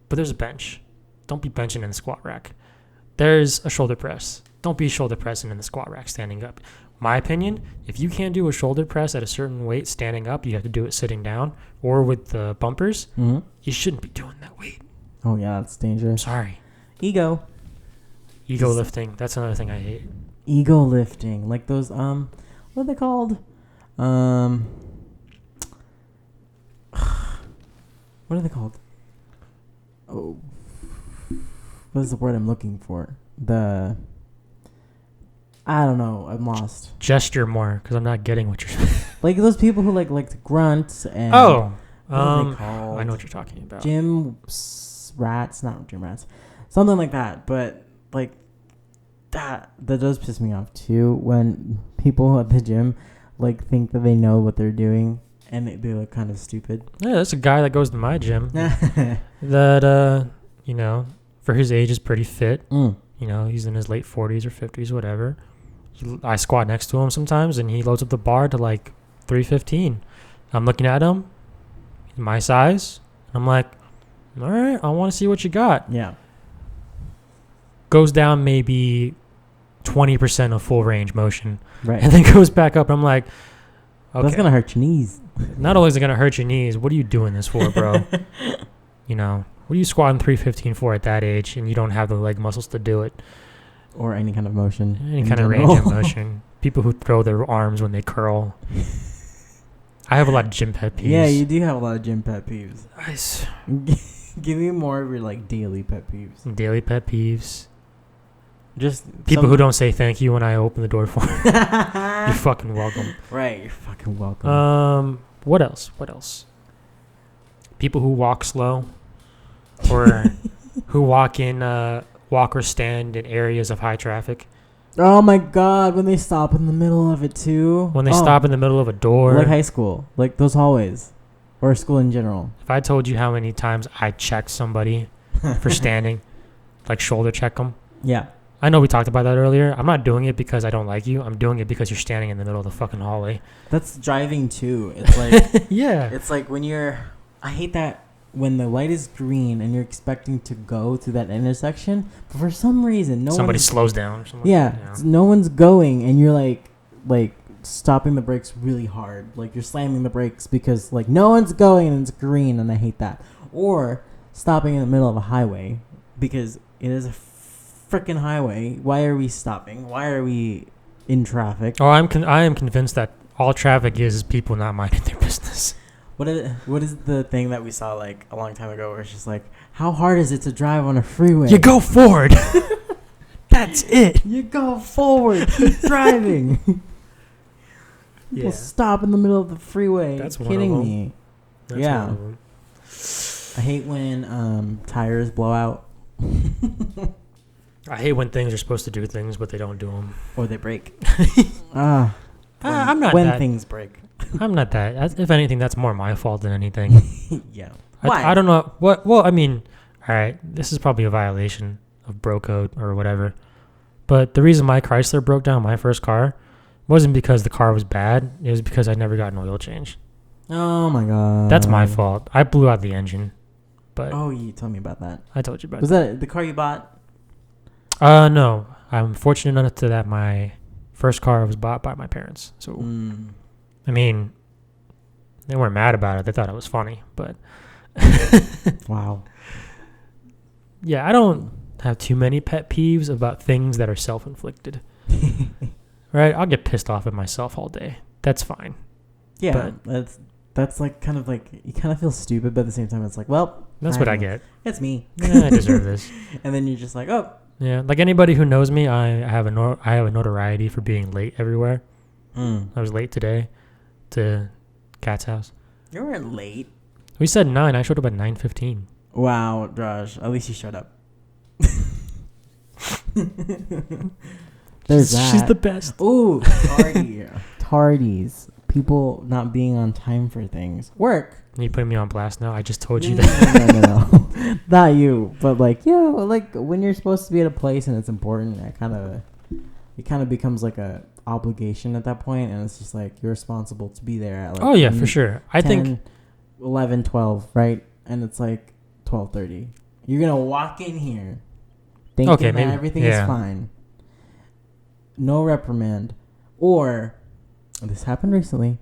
But there's a bench. Don't be benching in the squat rack. There's a shoulder press. Don't be shoulder pressing in the squat rack standing up. My opinion, if you can't do a shoulder press at a certain weight standing up, you have to do it sitting down or with the bumpers. Mm-hmm. You shouldn't be doing that weight. Oh, yeah, that's dangerous. Sorry. Ego lifting. That's another thing I hate. Ego lifting. Like those, what are they called? What are they called? Oh. What is the word I'm looking for? I don't know. I'm lost. Gesture more, because I'm not getting what you're saying. Like those people who like to grunt and... Oh. What are they called? I know what you're talking about. Gym rats. Not gym rats. Something like that. But like that does piss me off too when people at the gym like think that they know what they're doing and they look kind of stupid. Yeah, there's a guy that goes to my gym that, you know, for his age is pretty fit. You know, he's in his late 40s or 50s, whatever. I squat next to him sometimes, and he loads up the bar to like 315. I'm looking at him, my size, and I'm like, all right, I want to see what you got. Yeah. Goes down maybe 20% of full range motion. Right. And then goes back up. I'm like, okay. That's going to hurt your knees. Not only is it going to hurt your knees, what are you doing this for, bro? You know, what are you squatting 315 for at that age and you don't have the leg muscles to do it? Or any kind of motion. Any kind of range of motion. People who throw their arms when they curl. I have a lot of gym pet peeves. Yeah, you do have a lot of gym pet peeves. Nice. Give me more of your like daily pet peeves. Daily pet peeves. Just people who don't say thank you when I open the door for them. You're fucking welcome. Right, you're fucking welcome. What else? People who walk slow, or who walk or stand in areas of high traffic. Oh my god, when they stop in the middle of it too. When they stop in the middle of a door. Like high school, like those hallways, or school in general. If I told you how many times I checked somebody for standing, like shoulder check them. Yeah. I know we talked about that earlier. I'm not doing it because I don't like you. I'm doing it because you're standing in the middle of the fucking hallway. That's driving too. It's like yeah. It's like when I hate that when the light is green and you're expecting to go to that intersection, but for some reason somebody slows down or something. Yeah, no one's going and you're like stopping the brakes really hard. Like you're slamming the brakes because like no one's going and it's green, and I hate that. Or stopping in the middle of a highway because it is a freaking highway. Why are we stopping? Why are we in traffic? Oh, I am convinced that all traffic is people not minding their business. What is the thing that we saw like a long time ago where it's just like, how hard is it to drive on a freeway? You go forward. That's it. You go forward. Keep driving. People stop in the middle of the freeway. That's kidding me. That's yeah. one of them. I hate when tires blow out. I hate when things are supposed to do things, but they don't do them. Or they break. I'm not when that. things break. I'm not that. If anything, that's more my fault than anything. Yeah. Why? I don't know. What? Well, I mean, all right, this is probably a violation of bro code or whatever. But the reason my Chrysler broke down, my first car, wasn't because the car was bad. It was because I never got an oil change. Oh, my God. That's my fault. I blew out the engine. But you told me about that. I told you about Was that the car you bought? No. I'm fortunate enough to that my first car was bought by my parents. So, I mean, they weren't mad about it. They thought it was funny. But, wow. Yeah, I don't have too many pet peeves about things that are self-inflicted. Right? I'll get pissed off at myself all day. That's fine. Yeah, that's like kind of like you kind of feel stupid, but at the same time, it's like, well, that's what I get. It's me. Yeah, I deserve this. And then you're just like, oh, yeah. Like anybody who knows me, I have a notoriety for being late everywhere. I was late today to Kat's house. You weren't late. We said 9. I showed up at 9:15. Wow, Josh. At least you showed up. There's that. She's the best. Ooh, tardies. People not being on time for things. Work. Are you putting me on blast now? I just told you that. No. Not you, but like, like when you're supposed to be at a place and it's important, it kind of becomes like a obligation at that point, and it's just like you're responsible to be there at like for sure. I 10, think 11, 12, right? And it's like 12:30. You're going to walk in here thinking that everything is fine. No reprimand. Or, this happened recently,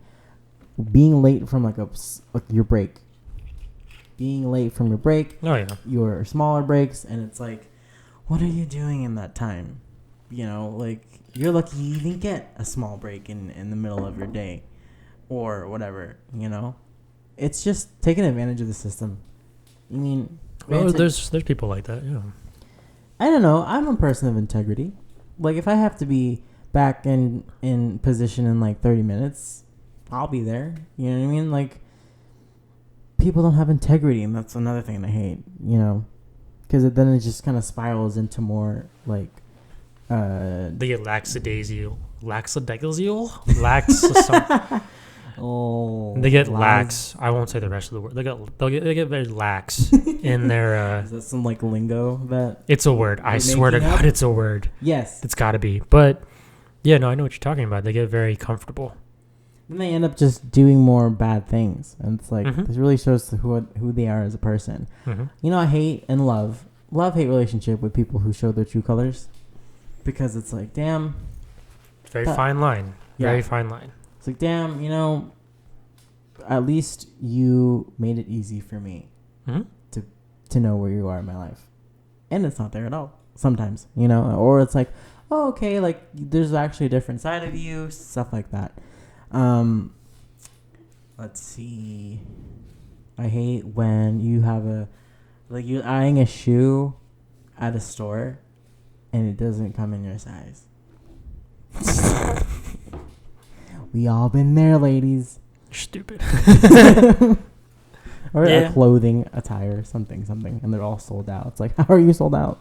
being late from like your break. Being late from your break. Oh, yeah. Your smaller breaks. And it's like, what are you doing in that time? Like, you're lucky you even get a small break in the middle of your day. Or whatever, It's just taking advantage of the system. I mean... Well, there's people like that, yeah. I don't know. I'm a person of integrity. Like, if I have to be back in position in, like, 30 minutes, I'll be there. You know what I mean? Like, people don't have integrity, and that's another thing I hate, Because then it just kind of spirals into more, like... They get lackadaisical? Oh, they get lax. I won't say the rest of the word. They get very lax in their. Is that some like lingo that? It's a word. I swear to God, it's a word. Yes, it's got to be. But yeah, no, I know what you're talking about. They get very comfortable. Then they end up just doing more bad things, and it's like this really shows who they are as a person. I hate and love-hate relationship with people who show their true colors, because it's like, damn. Very fine line. Yeah. Very fine line. It's like, damn, at least you made it easy for me to know where you are in my life. And it's not there at all sometimes, or it's like, oh, okay, like there's actually a different side of you, stuff like that. Let's see. I hate when you have you're eyeing a shoe at a store and it doesn't come in your size. We all been there, ladies. You're stupid. Or a clothing, attire, something, and they're all sold out. It's like, how are you sold out?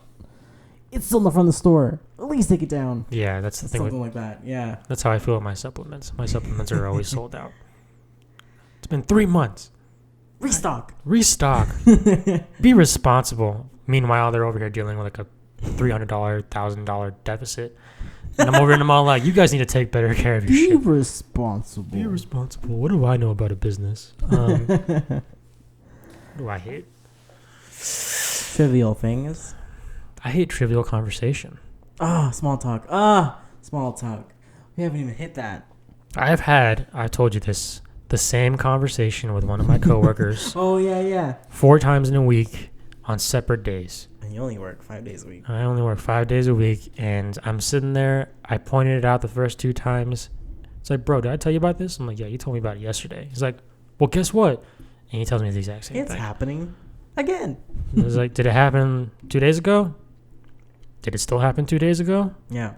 It's still in the front of the store. At least take it down. Yeah, that's the thing. Something like that, yeah. That's how I feel with my supplements. My supplements are always sold out. It's been 3 months. Restock. Be responsible. Meanwhile, they're over here dealing with like a $300, $1,000 deficit. And I'm over in the mall like, you guys need to take better care of your shit. Be responsible. What do I know about a business? What do I hate? Trivial things. I hate trivial conversation. Small talk. Small talk. We haven't even hit that. I told you this, the same conversation with one of my coworkers. Oh, yeah. 4 times in a week on separate days. And you only work 5 days a week. I only work 5 days a week, and I'm sitting there. I pointed it out the first 2 times. It's like, bro, did I tell you about this? I'm like, yeah, you told me about it yesterday. He's like, well, guess what? And he tells me the exact same thing. It's happening again. I was like, did it happen 2 days ago? Did it still happen 2 days ago? Yeah.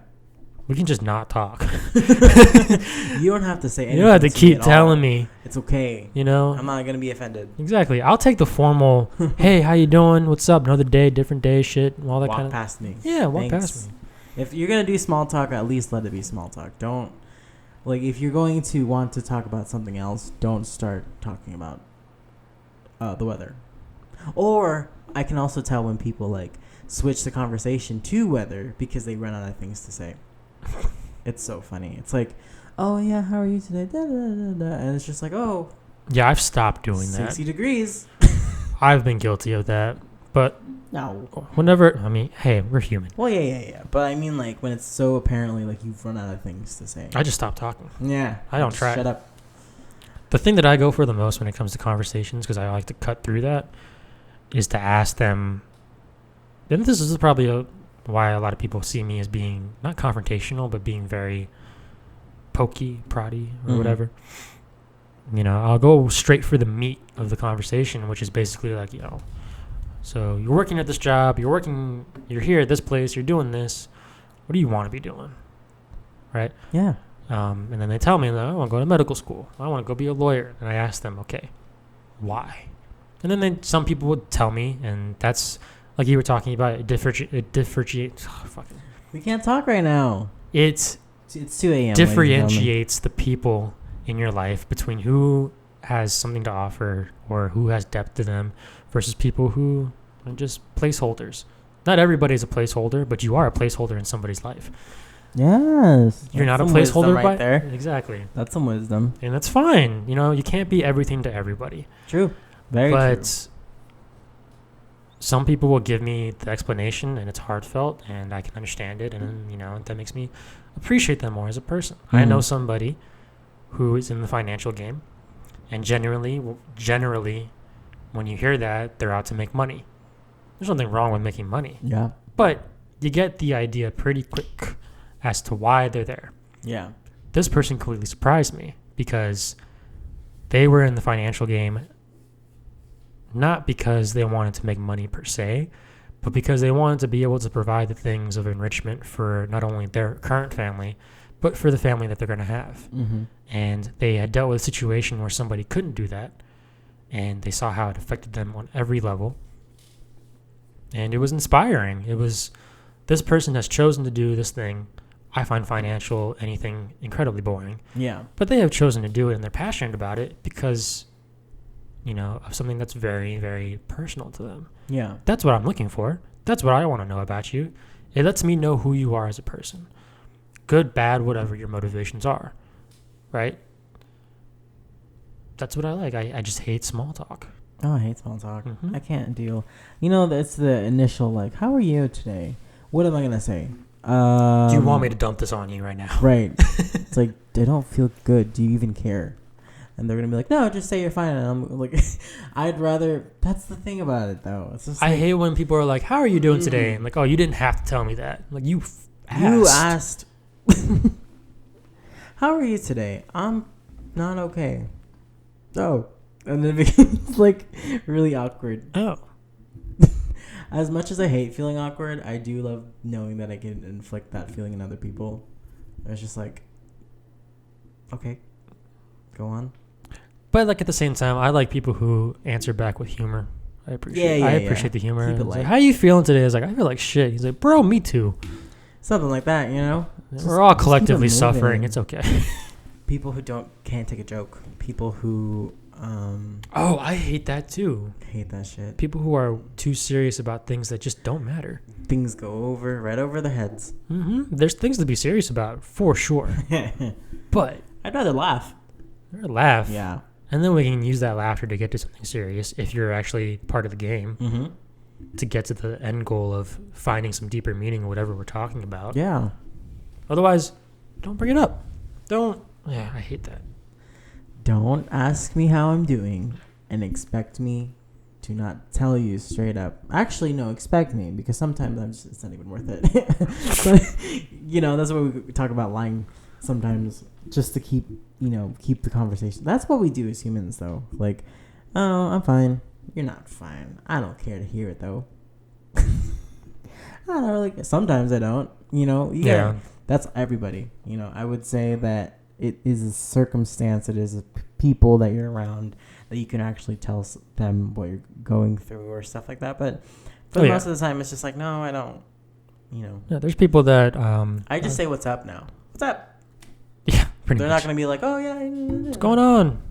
We can just not talk. You don't have to say anything. You don't have to keep telling all. me. It's okay. You know? I'm not going to be offended. Exactly. I'll take the formal, hey, how you doing? What's up? Another day, different day, shit, all that walk kind of. past me. Yeah, walk Thanks. past me. If you're going to do small talk, at least let it be small talk. Don't, like, if you're going to want to talk about something else, don't start talking about the weather. Or I can also tell when people, like, switch the conversation to weather because they run out of things to say. It's so funny. It's like, oh yeah, how are you today? Da, da, da, da. And it's just like, oh, Yeah, I've stopped doing 60 that. degrees. I've been guilty of that. But No. whenever, I mean, hey, we're human. Well, yeah. But I mean, like, when it's so apparently like you've run out of things to say. I just stopped talking. Yeah. I don't Just try. Shut up. The thing that I go for the most when it comes to conversations, because I like to cut through that, is to ask them. And this is probably why a lot of people see me as being not confrontational, but being very pokey, proddy, or Mhm. whatever. You know, I'll go straight for the meat of the conversation, which is basically like, you know, so you're working at this job, you're here at this place, you're doing this. What do you want to be doing? Right? Yeah. And then they tell me that I want to go to medical school. I want to go be a lawyer. And I ask them, okay, why? And then some people would tell me, and that's like you were talking about. It differentiates. We can't talk right now. It's 2 a.m. differentiates the people in your life between who has something to offer or who has depth to them versus people who are just placeholders. Not everybody's a placeholder, but you are a placeholder in somebody's life. Yes. You're not a That's some wisdom placeholder right there. Exactly. That's some wisdom. And that's fine. You know, you can't be everything to everybody. True. Very But true. some people will give me the explanation and it's heartfelt and I can understand it. And, you know, that makes me appreciate them more as a person. I know somebody who is in the financial game. And generally, when you hear that, they're out to make money. There's nothing wrong with making money. Yeah. But you get the idea pretty quick as to why they're there. Yeah. This person completely surprised me because they were in the financial game not because they wanted to make money per se, but because they wanted to be able to provide the things of enrichment for not only their current family, but for the family that they're going to have. Mm-hmm. And they had dealt with a situation where somebody couldn't do that, and they saw how it affected them on every level. And it was inspiring. It was, this person has chosen to do this thing. I find financial anything incredibly boring. Yeah. But they have chosen to do it and they're passionate about it because, you know, of something that's very, very personal to them. Yeah. That's what I'm looking for. That's what I want to know about you. It lets me know who you are as a person. Good, bad, whatever your motivations are. Right? That's what I like. I just hate small talk. Oh, I hate small talk. Mhm. I can't deal. You know, that's the initial, like, how are you today? What am I going to say? Do you want me to dump this on you right now? Right. It's like, they don't feel good. Do you even care? And they're going to be like, no, just say you're fine. And I'm like, I'd rather, that's the thing about it, though. It's just I like, hate when people are like, how are you doing today? I'm like, oh, you didn't have to tell me that. I'm like, you asked. How are you today? I'm not okay. Oh. And then it becomes, like, really awkward. Oh. As much as I hate feeling awkward, I do love knowing that I can inflict that feeling on other people. It's just like, okay, go on. But like at the same time, I like people who answer back with humor. I appreciate the humor. Keep it It's like, light. how you feeling today? I was like, I feel like shit. He's like, bro, me too. Something like that, you know? We're all just keep it collectively moving. suffering. It's okay. People who can't take a joke. People who Oh, I hate that too. hate that shit. People who are too serious about things that just don't matter. Things go right over their heads. There's things to be serious about, for sure. But I'd rather laugh. laugh. Yeah. And then we can use that laughter to get to something serious if you're actually part of the game. Mm-hmm. To get to the end goal of finding some deeper meaning in whatever we're talking about. Yeah. Otherwise, don't bring it up. Don't. Yeah, I hate that. Don't ask me how I'm doing and expect me to not tell you straight up. Actually, no, expect me, because sometimes it's not even worth it. But, that's what we talk about, lying sometimes, just to keep the conversation. That's what we do as humans, though. Like, oh, I'm fine. You're not fine. I don't care to hear it, though. I don't really care. Sometimes I don't. Yeah. That's everybody. I would say that it is a circumstance. It is people that you're around that you can actually tell them what you're going through or stuff like that. But for most of the time, it's just like, no, I don't. Yeah, there's people that I just say what's up now. What's up? Yeah, pretty They're much. not gonna be like, oh yeah, What's going on?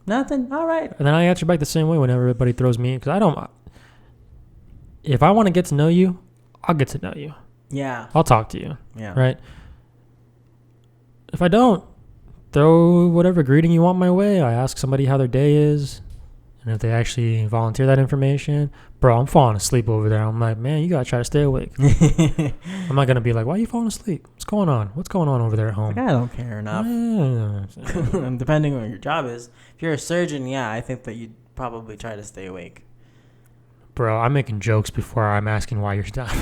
Nothing. All right. And then I answer back the same way whenever everybody throws me, because I don't. If I want to get to know you, I'll get to know you. Yeah. I'll talk to you. Yeah. Right. If I don't, throw whatever greeting you want my way. I ask somebody how their day is, and if they actually volunteer that information, bro, I'm falling asleep over there. I'm like, man, you gotta try to stay awake. I'm not gonna be like, why are you falling asleep? What's going on? What's going on over there at home? Like, I don't care enough. And depending on what your job is, if you're a surgeon, yeah, I think that you'd probably try to stay awake. Bro, I'm making jokes before I'm asking why you're stopping.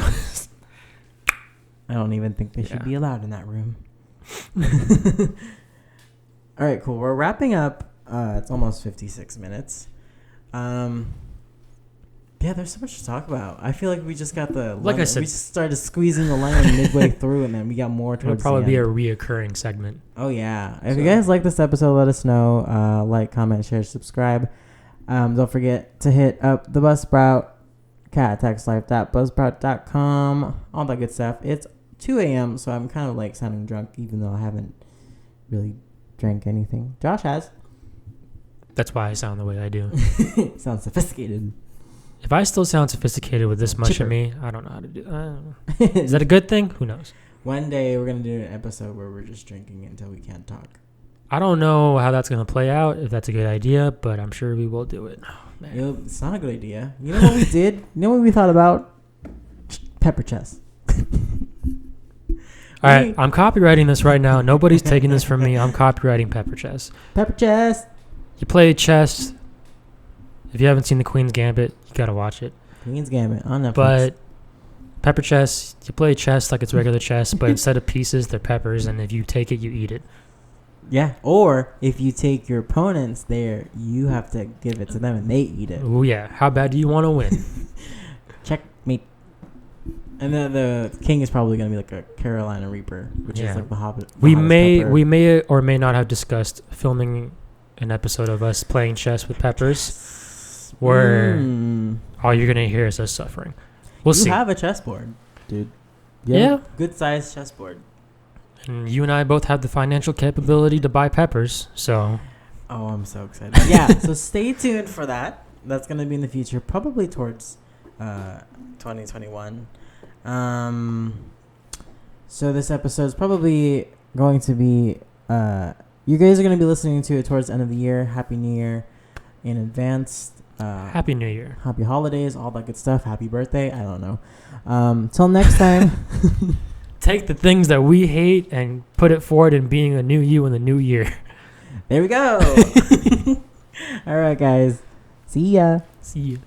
I don't even think they should be allowed in that room. All right, cool. We're wrapping up. It's almost 56 minutes. Yeah, there's so much to talk about. I feel like we just got the lemon. Like I said, we just started squeezing the lemon midway through, and then we got more towards it'll probably the be end. a reoccurring segment. Oh yeah. If you guys like this episode, let us know. Like, comment, share, subscribe. Don't forget to hit up the Buzzsprout, cattexlife.buzzsprout.com, all that good stuff. It's 2 a.m., so I'm kind of like sounding drunk, even though I haven't really drank anything. Josh has. That's why I sound the way I do. Sounds sophisticated. If I still sound sophisticated with this much of me, I don't know how to do that. Is that a good thing? Who knows? One day we're going to do an episode where we're just drinking until we can't talk. I don't know how that's going to play out, if that's a good idea, but I'm sure we will do it. Oh, It's not a good idea. You know what we did? You know what we thought about? Pepper chess. All right, I'm copywriting this right now. Nobody's taking this from me. I'm copywriting Pepper Chess. Pepper chess. You play chess. If you haven't seen The Queen's Gambit, you got to watch it. Queen's Gambit on Netflix. But Pepper Chess, you play chess like it's regular chess, but instead of pieces, they're peppers, and if you take it, you eat it. Yeah, or if you take your opponents there, you have to give it to them and they eat it. Oh yeah, how bad do you want to win? Checkmate. And then the king is probably going to be like a Carolina Reaper, which is like the Hobbit. We may or may not have discussed filming an episode of us playing chess with peppers, where all you're going to hear is us suffering. We'll see. You have a chessboard, dude. Yeah. Good sized chessboard. And you and I both have the financial capability to buy peppers, so. Oh, I'm so excited. Yeah, so stay tuned for that. That's going to be in the future, probably towards 2021. So this episode is probably going to be, you guys are going to be listening to it towards the end of the year. Happy New Year in advance. Happy New Year. Happy holidays, all that good stuff. Happy birthday. I don't know. Till next time. Take the things that we hate and put it forward in being a new you in the new year. There we go. All right, guys. See ya. See you.